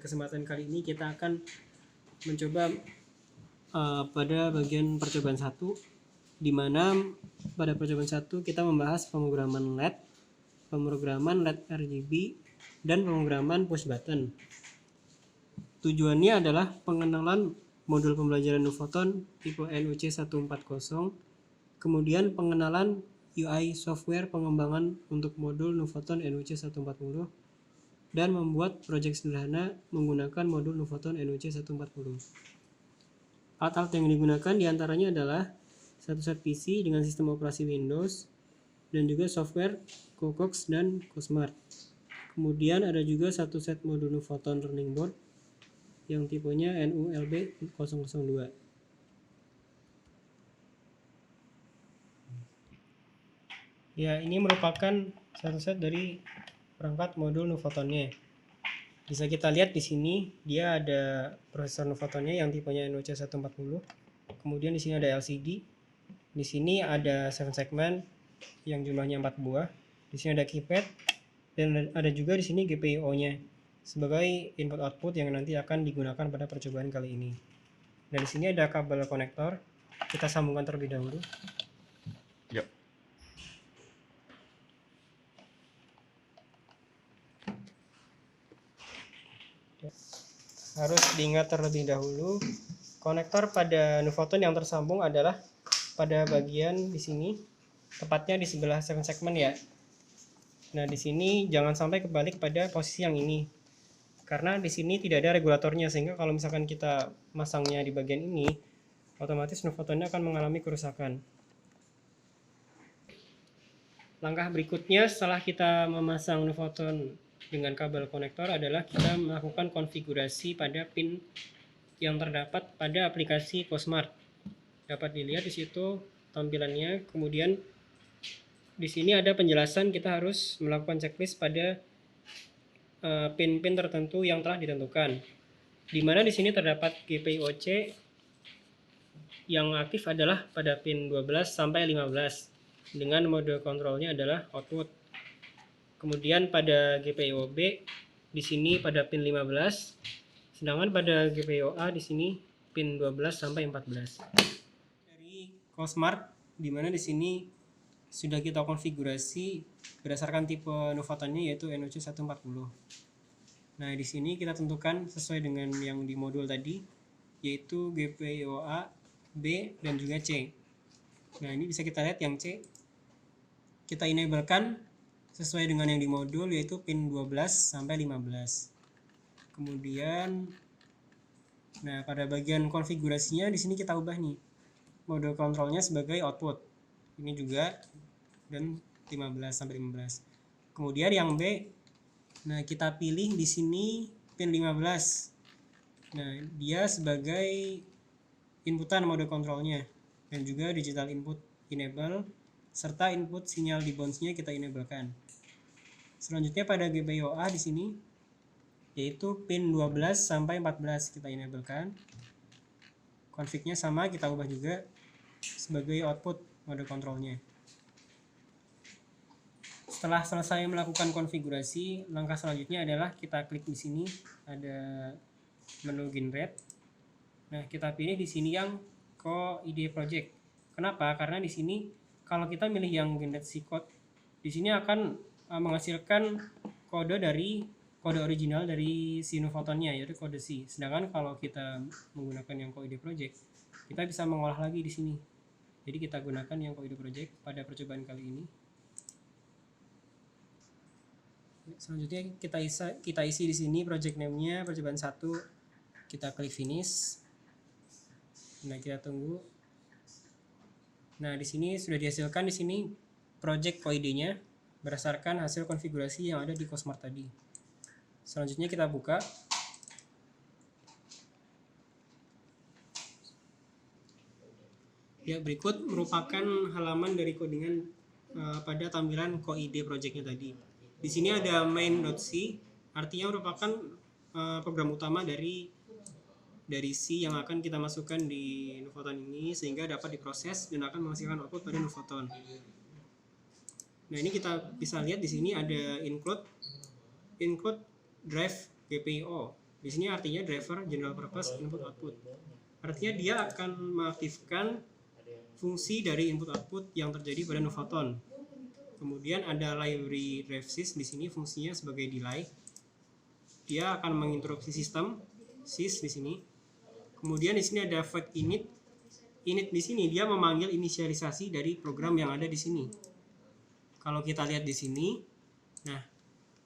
kesempatan kali ini kita akan mencoba pada bagian percobaan 1, di mana pada percobaan 1 kita membahas pemrograman LED RGB, dan pemrograman push button. Tujuannya adalah pengenalan modul pembelajaran Nuvoton tipe NUC140, kemudian pengenalan UI software pengembangan untuk modul Nuvoton NUC140, dan membuat proyek sederhana menggunakan modul Nuvoton NUC140. Alat-alat yang digunakan diantaranya adalah satu set PC dengan sistem operasi Windows, dan juga software Cocox dan Cosmart. Kemudian ada juga satu set modul Nuvoton Learning Board yang tipenya NULB002. Ya, ini merupakan satu set dari perangkat modul Nuvotonnya. Bisa kita lihat di sini dia ada prosesor Nuvotonnya yang tipenya NUC140. Kemudian di sini ada LCD. Di sini ada 7 segmen yang jumlahnya 4 buah. Di sini ada keypad, dan ada juga di sini GPIO-nya sebagai input output yang nanti akan digunakan pada percobaan kali ini. Dan di sini ada kabel konektor. Kita sambungkan terlebih dahulu. Yuk. Harus diingat terlebih dahulu, konektor pada Nuvoton yang tersambung adalah pada bagian di sini, tepatnya di sebelah 7 segmen ya. Nah, di sini jangan sampai kebalik pada posisi yang ini, karena di sini tidak ada regulatornya, sehingga kalau misalkan kita masangnya di bagian ini, otomatis Nuvotonnya akan mengalami kerusakan. Langkah berikutnya setelah kita memasang Nuvoton dengan kabel konektor adalah kita melakukan konfigurasi pada pin yang terdapat pada aplikasi Cosmart. Dapat dilihat di situ tampilannya. Kemudian di sini ada penjelasan kita harus melakukan checklist pada pin-pin tertentu yang telah ditentukan. Di mana di sini terdapat GPIO-C yang aktif adalah pada pin 12 sampai 15 dengan mode kontrolnya adalah output. Kemudian pada GPIO-B di sini pada pin 15, sedangkan pada GPIO-A di sini pin 12 sampai 14. Dari Cosmart, di mana di sini sudah kita konfigurasi berdasarkan tipe Nuvotonnya yaitu NUC140. Nah, di sini kita tentukan sesuai dengan yang di modul tadi, yaitu GPIO-A, B, dan juga C. Nah, ini bisa kita lihat yang C kita enablekan sesuai dengan yang di modul, yaitu pin 12 sampai 15. Kemudian nah, pada bagian konfigurasinya di sini kita ubah nih mode kontrolnya sebagai output. Ini juga, dan 15 sampai 15. Kemudian yang B, nah kita pilih di sini pin 15. Nah, dia sebagai inputan mode kontrolnya, dan juga digital input enable, serta input sinyal di bounce-nya kita enablekan. Selanjutnya pada GPIO-A di sini yaitu pin 12 sampai 14 kita enablekan. Config-nya sama, kita ubah juga sebagai output mode kontrolnya. Setelah selesai melakukan konfigurasi, langkah selanjutnya adalah kita klik di sini ada menu generate. Nah, kita pilih di sini yang Co-IDE project. Kenapa? Karena di sini kalau kita milih yang generate C code, di sini akan menghasilkan kode original dari si Nuvotonnya, yaitu kode C. Sedangkan kalau kita menggunakan yang Co-IDE project, kita bisa mengolah lagi di sini. Jadi kita gunakan yang Co-IDE project pada percobaan kali ini. Selanjutnya kita isi di sini project name-nya percobaan 1. Kita klik finish. Nah, kita tunggu. Nah, di sini sudah dihasilkan di sini project Co-IDE-nya berdasarkan hasil konfigurasi yang ada di Cosmart tadi. Selanjutnya kita buka. Ya, berikut merupakan halaman dari codingan pada tampilan Co-IDE project-nya tadi. Di sini ada main.c, artinya merupakan program utama dari C yang akan kita masukkan di Nuvoton ini, sehingga dapat diproses dan akan menghasilkan output pada Nuvoton. Nah, ini kita bisa lihat di sini ada include drive GPIO. Di sini artinya driver general purpose input output. Artinya dia akan mengaktifkan fungsi dari input output yang terjadi pada Nuvoton. Kemudian ada library DriveSys di sini fungsinya sebagai delay. Dia akan menginterupsi sistem sys di sini. Kemudian di sini ada void init. Init di sini dia memanggil inisialisasi dari program yang ada di sini. Kalau kita lihat di sini, nah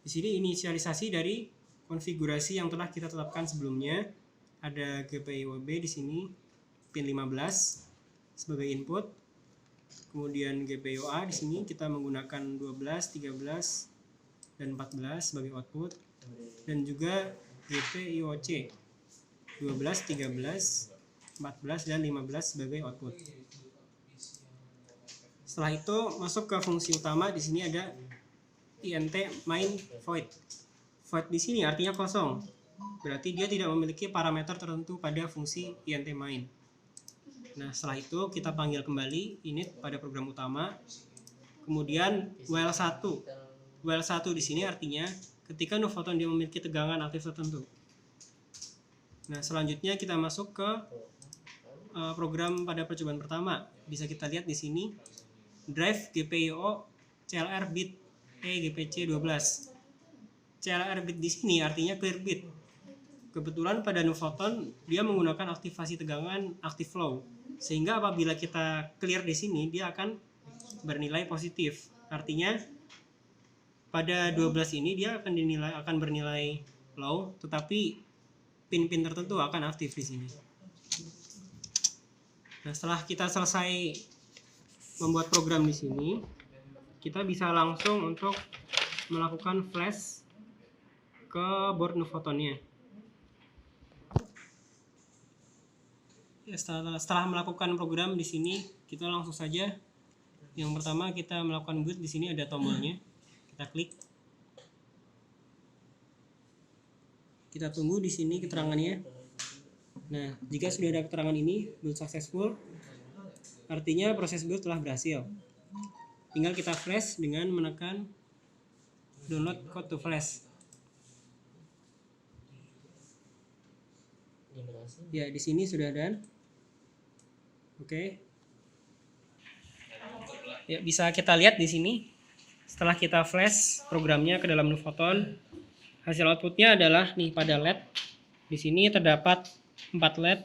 di sini inisialisasi dari konfigurasi yang telah kita tetapkan sebelumnya. Ada GPIOB di sini pin 15 sebagai input. Kemudian GPIOA di sini kita menggunakan 12, 13 dan 14 sebagai output, dan juga GPIOC 12, 13, 14 dan 15 sebagai output. Setelah itu masuk ke fungsi utama. Di sini ada int main void. Void di sini artinya kosong. Berarti dia tidak memiliki parameter tertentu pada fungsi int main. Nah, setelah itu kita panggil kembali init pada program utama. Kemudian while 1. While 1 di sini artinya ketika Nuvoton dia memiliki tegangan aktif tertentu. Nah, selanjutnya kita masuk ke program pada percobaan pertama. Bisa kita lihat di sini drive GPIO CLR bit GPC 12. CLR bit di sini artinya clear bit. Kebetulan pada Nuvoton dia menggunakan aktivasi tegangan active flow, sehingga apabila kita clear di sini dia akan bernilai positif. Artinya pada 12 ini dia akan bernilai low, tetapi pin-pin tertentu akan aktif di sini. Nah, setelah kita selesai membuat program di sini, kita bisa langsung untuk melakukan flash ke board Nuvotonnya. Ya, setelah melakukan program di sini, kita langsung saja. Yang pertama kita melakukan boot. Di sini ada tombolnya. Kita klik. Kita tunggu di sini keterangannya. Nah, jika sudah ada keterangan ini, boot successful, artinya proses boot telah berhasil. Tinggal kita flash dengan menekan download code to flash. Ya, di sini sudah done. Oke. Ya, bisa kita lihat di sini. Setelah kita flash programnya ke dalam Nuvoton, hasil outputnya adalah nih pada LED. Di sini terdapat 4 LED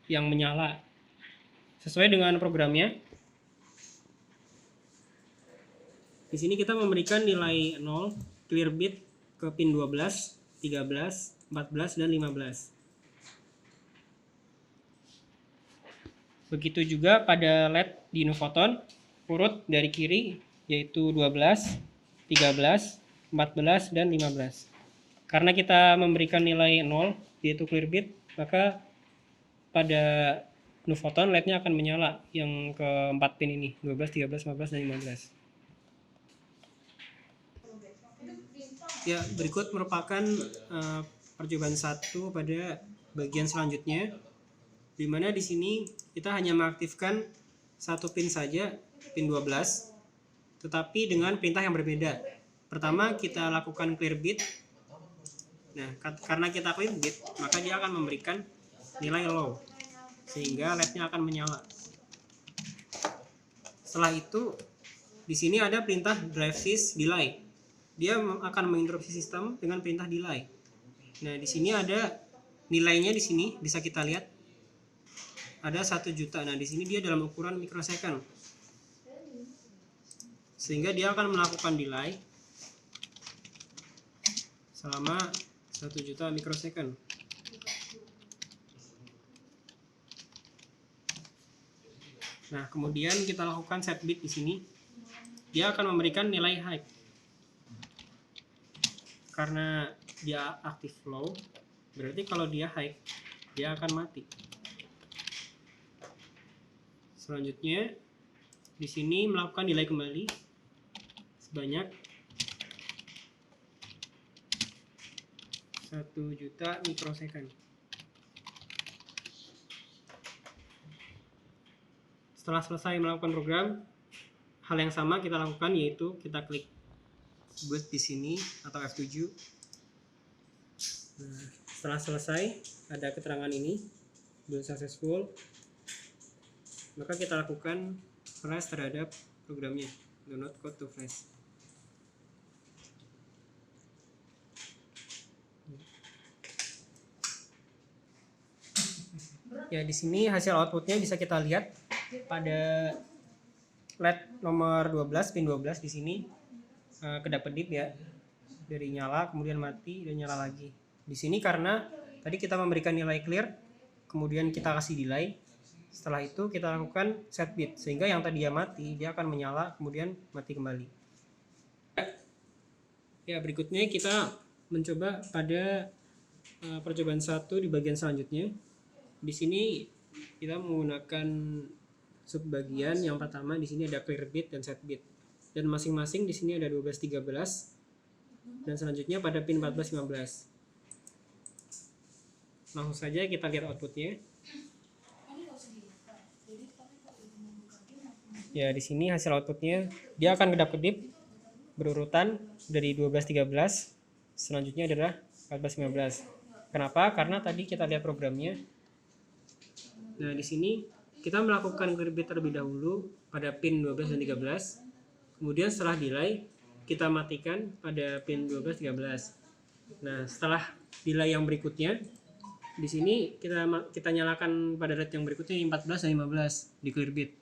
yang menyala sesuai dengan programnya. Di sini kita memberikan nilai 0 clear bit ke pin 12, 13, 14 dan 15. Begitu juga pada LED di Nuvoton urut dari kiri, yaitu 12, 13, 14 dan 15. Karena kita memberikan nilai 0 yaitu clear bit, maka pada Nuvoton LED-nya akan menyala yang ke 4 pin ini, 12, 13, 14 dan 15. Ya, berikut merupakan percobaan 1 pada bagian selanjutnya, di mana di sini kita hanya mengaktifkan satu pin saja, pin 12, tetapi dengan perintah yang berbeda. Pertama kita lakukan clear bit. Nah, karena kita clear bit, maka dia akan memberikan nilai low, sehingga LED-nya akan menyala. Setelah itu, di sini ada perintah DriveSys delay. Dia akan menginterupsi sistem dengan perintah delay. Nah, di sini ada nilainya, di sini bisa kita lihat ada 1 juta. Nah, di sini dia dalam ukuran mikrosecond, sehingga dia akan melakukan delay selama 1 juta mikrosecond. Nah, kemudian kita lakukan set bit di sini. Dia akan memberikan nilai high. Karena dia active flow, berarti kalau dia high, dia akan mati. Selanjutnya, di sini melakukan delay kembali sebanyak 1 juta mikrosecond. Setelah selesai melakukan program, hal yang sama kita lakukan, yaitu kita klik boot di sini atau F7. Nah, setelah selesai ada keterangan ini build successful, maka kita lakukan flash terhadap programnya, download code to flash. Ya, di sini hasil outputnya bisa kita lihat pada LED nomor 12 pin 12 di sini kedap-kedip ya, dari nyala kemudian mati dan nyala lagi. Di sini karena tadi kita memberikan nilai clear, kemudian kita kasih delay. Setelah itu kita lakukan set bit sehingga yang tadi dia mati dia akan menyala kemudian mati kembali. Ya, berikutnya kita mencoba pada percobaan 1 di bagian selanjutnya. Di sini kita menggunakan subbagian yang pertama. Di sini ada clear bit dan set bit, dan masing-masing di sini ada 12, 13, dan selanjutnya pada pin 14, 15. Langsung saja kita lihat outputnya. Ya, di sini hasil outputnya dia akan kedap-kedip berurutan dari 12, 13, selanjutnya adalah 14, 15. Kenapa? Karena tadi kita lihat programnya. Nah, di sini kita melakukan clear bit terlebih dahulu pada pin 12 dan 13. Kemudian setelah delay kita matikan pada pin 12, 13. Nah, setelah delay yang berikutnya di sini kita nyalakan pada LED yang berikutnya 14 dan 15 di clear bit.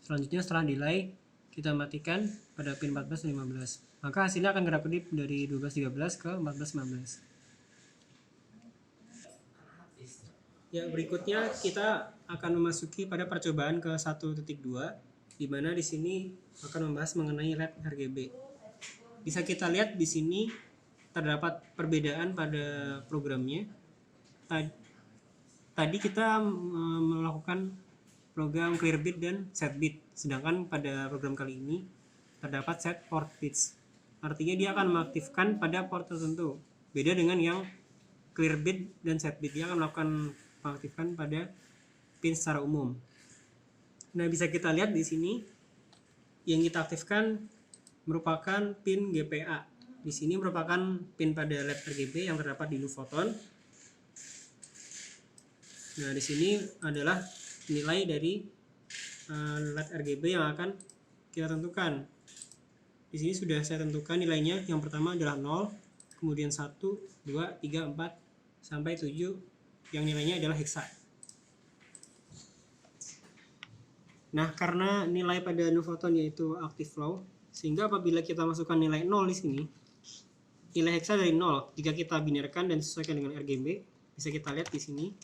Selanjutnya setelah delay kita matikan pada pin 14 dan 15. Maka hasilnya akan kedap-kedip dari 12, 13 ke 14, 15. Ya, berikutnya kita akan memasuki pada percobaan ke 1.2, di mana di sini akan membahas mengenai LED RGB. Bisa kita lihat di sini terdapat perbedaan pada programnya. Tadi kita melakukan program clear bit dan set bit, sedangkan pada program kali ini terdapat set port bits. Artinya dia akan mengaktifkan pada port tertentu. Beda dengan yang clear bit dan set bit, dia akan melakukan mengaktifkan pada pin secara umum. Nah, bisa kita lihat di sini yang kita aktifkan merupakan pin GPA. Di sini merupakan pin pada LED RGB yang terdapat di Nuvoton. Nah, di sini adalah nilai dari LED RGB yang akan kita tentukan. Di sini sudah saya tentukan nilainya. Yang pertama adalah 0, kemudian 1, 2, 3, 4 sampai 7 yang nilainya adalah hexa. Nah, karena nilai pada Nuvoton yaitu active flow, sehingga apabila kita masukkan nilai 0 di sini, nilai hexa dari 0 jika kita binarkan dan sesuaikan dengan RGB, bisa kita lihat di sini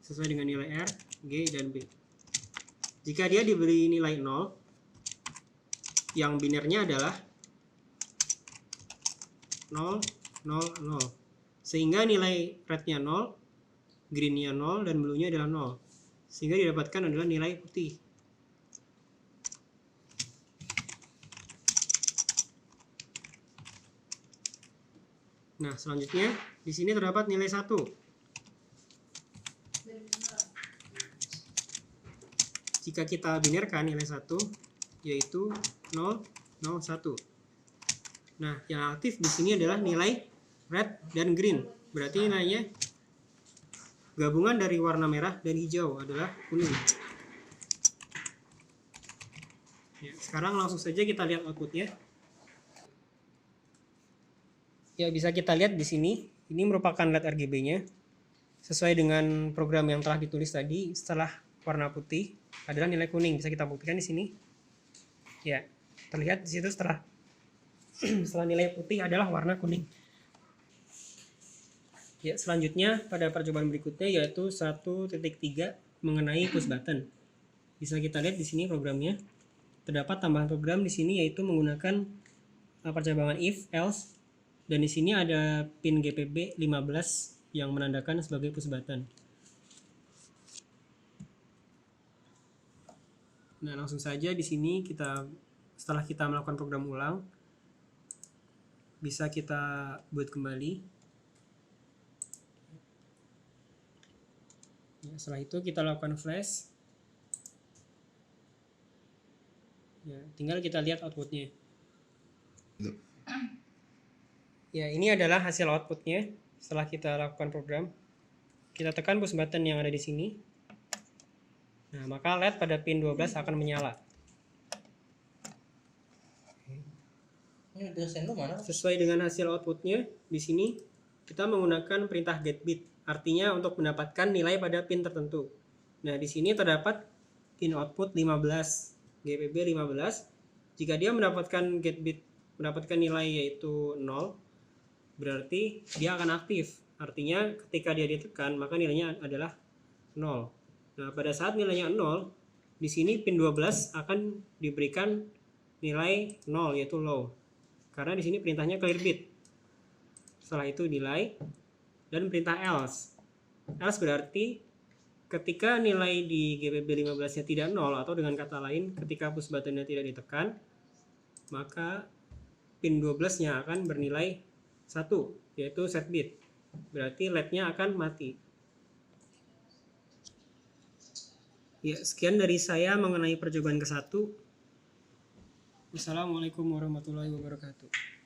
sesuai dengan nilai R, G, dan B. Jika dia diberi nilai 0, yang binarnya adalah 0, 0, 0. Sehingga nilai rednya 0, greennya 0, dan bluenya adalah 0. Sehingga didapatkan adalah nilai putih. Nah, selanjutnya di sini terdapat nilai 1. Jika kita binarkan nilai 1 yaitu 0, 0, 1. Nah, yang aktif di sini adalah nilai red dan green. Berarti nilainya gabungan dari warna merah dan hijau adalah kuning. Ya, sekarang langsung saja kita lihat outputnya. Ya, bisa kita lihat di sini. Ini merupakan LED RGB-nya. Sesuai dengan program yang telah ditulis tadi, setelah warna putih adalah nilai kuning. Bisa kita buktikan di sini. Ya, terlihat di situ setelah nilai putih adalah warna kuning. Ya, selanjutnya pada percobaan berikutnya yaitu 1.3 mengenai push button. Bisa kita lihat di sini programnya. Terdapat tambahan program di sini yaitu menggunakan percabangan if, else, dan di sini ada pin GPB 15 yang menandakan sebagai push button. Nah, langsung saja di sini setelah kita melakukan program ulang, bisa kita buat kembali. Ya, setelah itu kita lakukan flash. Ya, tinggal kita lihat outputnya. Ya, ini adalah hasil outputnya setelah kita lakukan program. Kita tekan push button yang ada di sini. Nah, maka LED pada pin 12 akan menyala. Ini dosen lu mana? Sesuai dengan hasil outputnya, di sini kita menggunakan perintah getBit. Artinya untuk mendapatkan nilai pada pin tertentu. Nah, di sini terdapat pin output 15, GPB 15. Jika dia mendapatkan getBit, mendapatkan nilai yaitu 0, berarti dia akan aktif. Artinya ketika dia ditekan, maka nilainya adalah 0. Nah, pada saat nilainya 0, di sini pin 12 akan diberikan nilai 0 yaitu low. Karena di sini perintahnya clear bit. Setelah itu delay dan perintah else. Else berarti ketika nilai di GPB 15-nya tidak 0, atau dengan kata lain ketika push buttonnya tidak ditekan, maka pin 12-nya akan bernilai 1, yaitu set bit. Berarti LED-nya akan mati. Ya, sekian dari saya mengenai percobaan ke-1. Wassalamualaikum warahmatullahi wabarakatuh.